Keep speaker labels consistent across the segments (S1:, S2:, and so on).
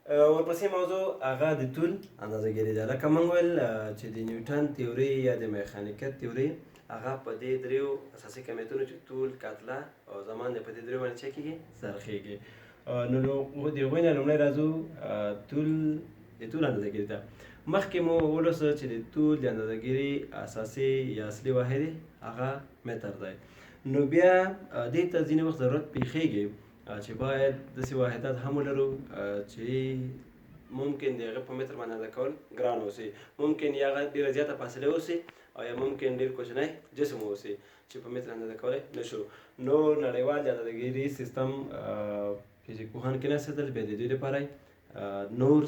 S1: ورپسې موضوع هغه د طول اندازهګیري ده. لکه موږ ویل چې د نیوټن تیوري یا د میخانیکت تیوري هغه په دې دریو اساسي کمیتونو چې طول، کتله او زمان دی په دې دریو باندې څه کېږي؟ څرخېږي. نو د هغوی نه لومړی راځو د طول اندازهګیري ته. مخکې مو ولوسته چې د طول د اندازهګیري اساسي یا اصلي واحد هغه متر دی. نو بیا دې ته ځینې وخت ضرورت پیښیږي چې باید داسې واحدات هم ولرو چې ممکن د هغه په متر باندې اندازه کول ګران اوسي. ممکن یا هغه ډېره زیاته فاصله اوسي او یا ممکن ډېر کوچنی جسم واوسي چې په متر اندازه کولی نشو. نو نړیوال د اندازهګیري سیستم فزیک پوهان کېناستل، بیا د دوی لپاره نور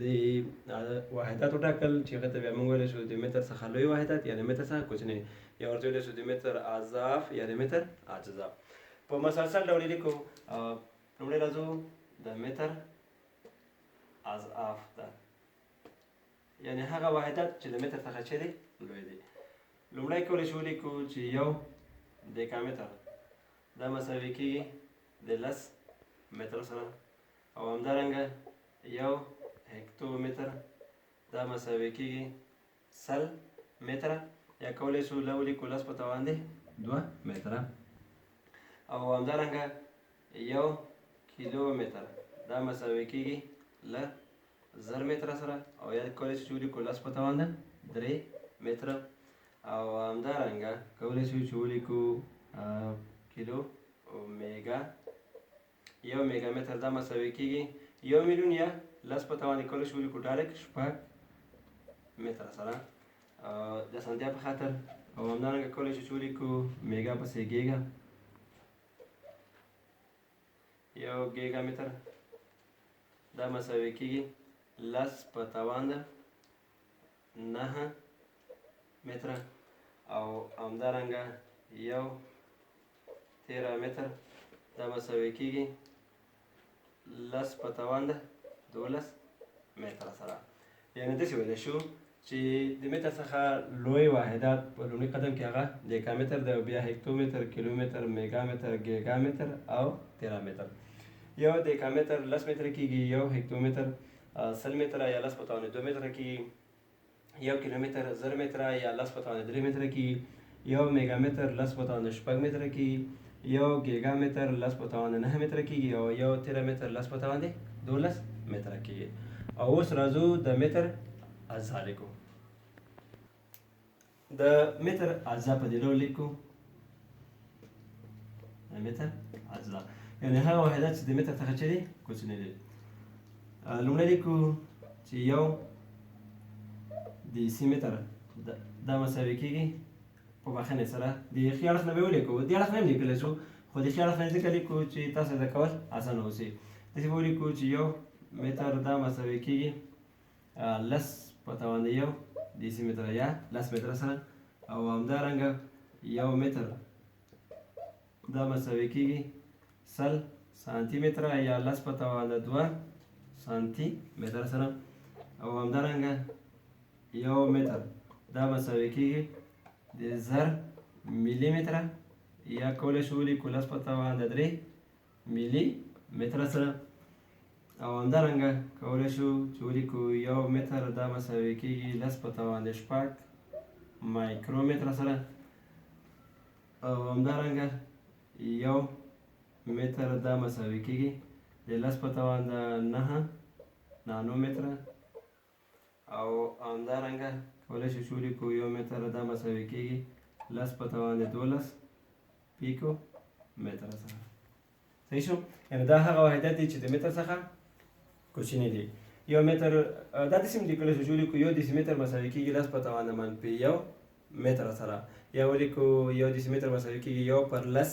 S1: د واحدات وټاکل چې هغه ته بیا موږ ویلی شو د متر څخه لوی واحدات یا د متر څخه کوچنی، یا ورته ویلی شو د متر اضعاف یا د متر اجزا. په مسلسل ډول یې لیکو. لومړی راځو د متر اضعاف ته، یعنې هغه واحدات چې د متر څخه چې دی لوی دی. لومړی کولی شو ولیکو چې یو دیکامتر دا مساوي کېږي د 10 مترو سره، او همدارنګه یو هکتومتر دا مساوي کېږي 100 متره، یا کولی شو ولیکو 10 په توان دی 2 متره. او همدارنګه یو کیلومتر دا مساوي کېږي له 1000 متره سره، او یا کولی شو چې ولیکو 10 په توان ده 3 متره. او همدارنګه کولی شو چې ولیکو کیلو میګا، یو میګا متر دا مساوي کېږي 1 میلیون، یا 10 په توان کولی شو ولیکو ډایرکټ 6 متره سره د اسانتیا په خاطر. او همدارنګه کولی شو چې ولیکو میګا پسې ګیګا، یو ګیګا متر دا مساوي کېږي 10 په توان ده 9 متره. او همدارنګه یو تیرا متر دا مساوي کېږي 10 په توان ده 12 متره سره. یعنې داسې ویلی شو چې د متر څخه لوی واحدات په لومړي قدم کې هغه دیکامتر دی، او بیا هکتومتر، کیلومتر، میګامتر، ګیګامتر او تیرامتر. یو دیکامتر 10 متره کېږي، یو هکتومتر 100 متره یا 10 په توان 2 متره کېږي، یو کیلومتر 1000 متره یا 10 په توان 3 متره کېږي، یو میګامتر 10 په توان 6 متره کېږي، یو ګیګامتر 10 په توان 9 متره کېږي، او یو تیرامتر 10 په توان 12 متره کېږي. او اوس راځو د متر اجزا لیکو. د متر اجزا په دې ډول لیکو. د متر اجزا یعنې هغه واحدات چې د متر څخه چې دي کوچني دي. لومړی لیکو چې یو دیسي متر دا مساوي کېږي په بخښنې سره د ښي اړخ نه به ولیکو، دې اړخ نه هم لیکلی شو، خو د ښي اړخ نه ځکه لیکو چې تاسو زده کول اسانه اوسي. داسې به ولیکو چې یو متر دا مساوي کېږي 10 په توان د یو دیسي متر یا 10 متره سره. او همدارنګه یو متر دا مساوي کېږي 100 سانتي متره یا 10 په توان د 2 سانتي متره سره. او همدارنګه یو متر دا مساوي کېږي د 1000 ملي متره، یا کولی شو ولیکو 10 په توان د 3 ملي متره سره. او همدارنګه کولی شو چې ولیکو یو متر دا مساوي کېږي 10 په توان د 6 مایکرومتره سره. او همدارنګه یو متر دا مساوي کېږي د 10 په توان د 9 نانو متره. او همدارنګه کولی شو چې ولیکو یو متر دا مساوي کېږي 10 په توان د 12 پیکو متره سره. صحیح شو؟ یعنې دا هغه واحدات دي چې د متر څخه کوچني دي. یو متر دا داسې هم لیکلی شو چې ولیکو یو دیسي متر مساوي کېږي 10 په توان د -1 متره سره، یا ولیکو یو دیسي متر مساوي کېږي 1/10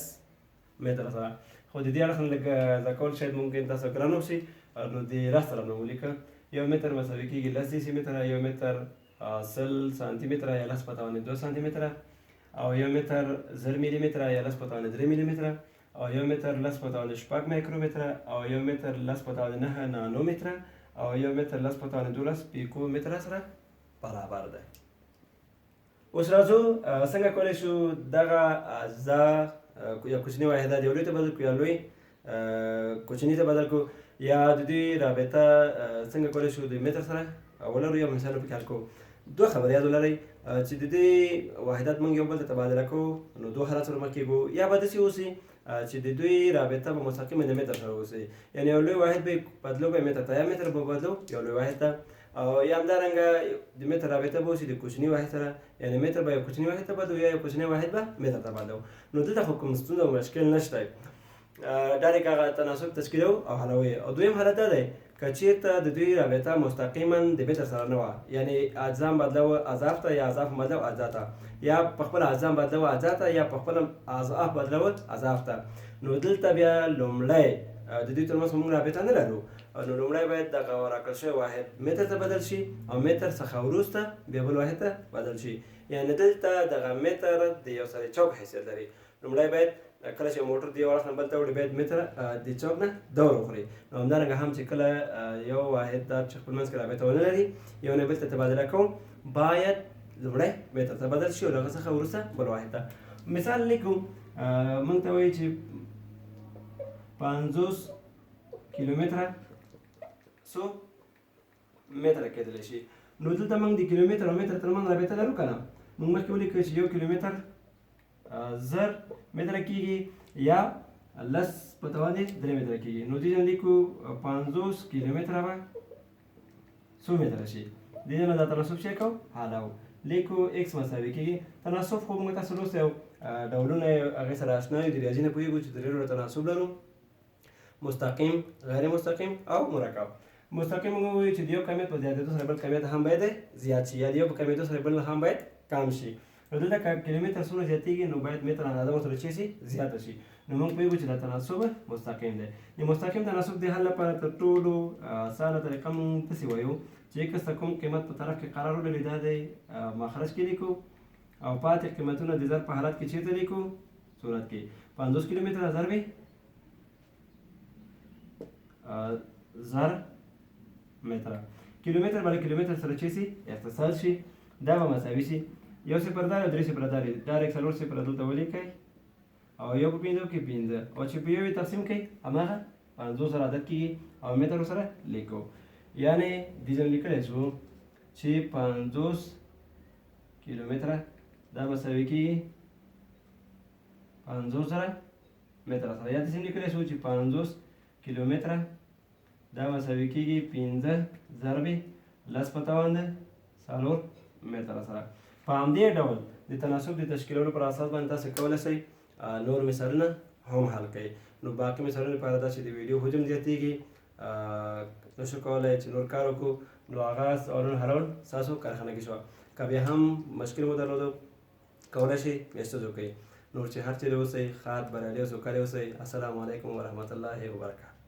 S1: متره سره. خو د دې اړخ نه لږ زده کول شاید ممکن تاسو ګران اوسي، نو د راست طرف نه ولیکه. یو متر مساوي کېږي 10 دیسي متره، یو متر 100 سانتي متره یا 10 په توان 2 سانتي متره، او یو متر 1000 ملي متره یا 10 په توان 3 ملي متره، او یو متر 10 په توان 6 مایکرومتره، او یو متر 10 په توان 9 نانو متره، او یو متر 10 په توان 12 پیکو متره سره برابر ده. اوس راځو څنګه کولی شو دغه اجزا یا کوچني واحدات یو لوی ته بدل کړو یا لوی کوچني ته بدل کړو. یا د دوی رابطه څنګه کولی شو د متر سره ولرو یا مثال پکې حل کوو. دوه خبر یاد ولرئ چې د دې واحدات موږ یو بل ته تبادله کوو نو دوه حالات سره مخ کېږو، یا به داسې اوسي چې د دوی رابطه به مستقیمه د متر سره اوسي، یعنې یو لوی واحد به بدلو به متر ته، یا متر به بدلو یو لوی واحد ته، او یا همدارنګه د متر رابطه به اوسي د کوچني واحد سره، یعنې متر به یو کوچني واحد ته بدلو یا یو کوچنی واحد به متر ته بدلو. نو دلته خو کوم ستونزه او مشکل نشته، ډایرکټ هغه تناسب تشکیلو او حلوي. او دویم حالت دا دی که چېرته د دوی رابطه مستقیما د متر سره نه وه، یعنې اجزا بدلو اضعاف ته یا اضعاف بدلو اجزا ته، یا په خپله اجزا بدلو اجزا ته، یا په خپله اضعاف بدلول اضعاف ته، نو دلته بیا لومړی د دوی ترمنځ موږ رابطه نه لرو، نو لومړی باید دغه راکړل شوی واحد متر ته بدل شي او متر څخه وروسته بیا بل واحد ته بدل شي. یعنې دلته دغه متر د یو سړي چوک حیثیت لري. لومړی باید کله چې موټر د یو اړخ نه بل ته وړي باید متر د چوک نه دور وخوري. نو همدارنګه هم چې کله یو واحد دا چې خپل منځ کې رابطه ونه لري یو نه بل ته تبادله کوم باید لومړی متر ته بدل شي او له هغه څخه وروسته بل واحد ته. مثال لیکو موږ ته وایي چې 50 کیلومتره څو متره کېدلی شي. نو دلته موږ د کیلومتر او متر ترمنځ رابطه لرو که نه؟ موږ مخکې ولیکو چې یو کیلومتر 1000 متره کېږي یا 10 په توان دی 3 متره کېږي. نو دې نه لیکو 50 کیلومتره به څو متره شي. دې نه دا تناسب چې کوو حلوو، لیکو x مساوي کېږي. تناسب خو موږ تاسو لوستی او ډولونه یې هغې سره اشنا یو، د ریاضي نه پوهېږو چې درې ډوله تناسب لرو: مستقیم، غیر مستقیم او مرکب. مستقیم موږ وایو چې د یو کمیت په زیاتېدو سره بل کمیت هم باید زیات شي، یا د یو په کمیدو سره بل هم باید کم شي. نو دلته که کیلومتر څومره زیاتېږي نو باید متر اندازه ورسره چې شي زیاته شي. نو موږ پوهېږو چې دا تناسب مستقیم دی. د مستقیم تناسب د حل لپاره تر ټولو اسانه طریقه موږ داسې وایو چې ایکس ته کوم قیمت په طرف کې قرار ولري دا دی مخرج کې لیکو، او پاتې قیمتونه د ضرب په حالت کې چېرته لیکو؟ صورت کې 50 کیلومتره ضرب زر متره. کیلومتر باندې کیلومتر سره چې شي اختصار شي دا به مساوي شي یو صفر دار او درې صفر دار ډایرکټ څلور صفره دلته ولیکئ او یو په پنځو کې 15 او چې په یو یې تقسیم کړئ هماغه 50 سره عدد کېږي او متر سره لیکو. یعنې دې ځای لیکلی شو چې 50 کیلومتره دا مساوي کېږي 50 سره متر سره، یا داسې لیکلی شو چې 50 کیلومتره دا مساوي کېږي 15 ضرب 10 په توان د 4 متره سره. په همدې ډول د تناسب د تشکیلولو پر اساس باندې تاسو کولی شئ نور مثالونه هم حل کړئ. نو باقي مثالونو لپاره دا چې د ویډیو حجم زیاتېږي نشو کولی چې نور کار وکړو، نو هغه سوالونه حلول ستاسو کارخانه کې شوه. که بیا هم مشکل مو درلودو کولی شئ میسج وکړئ. نور چې هر چیرې اوسئ ښاد، بریالي او سوکالي اوسئ. السلام علیکم ورحمة الله وبرکاته.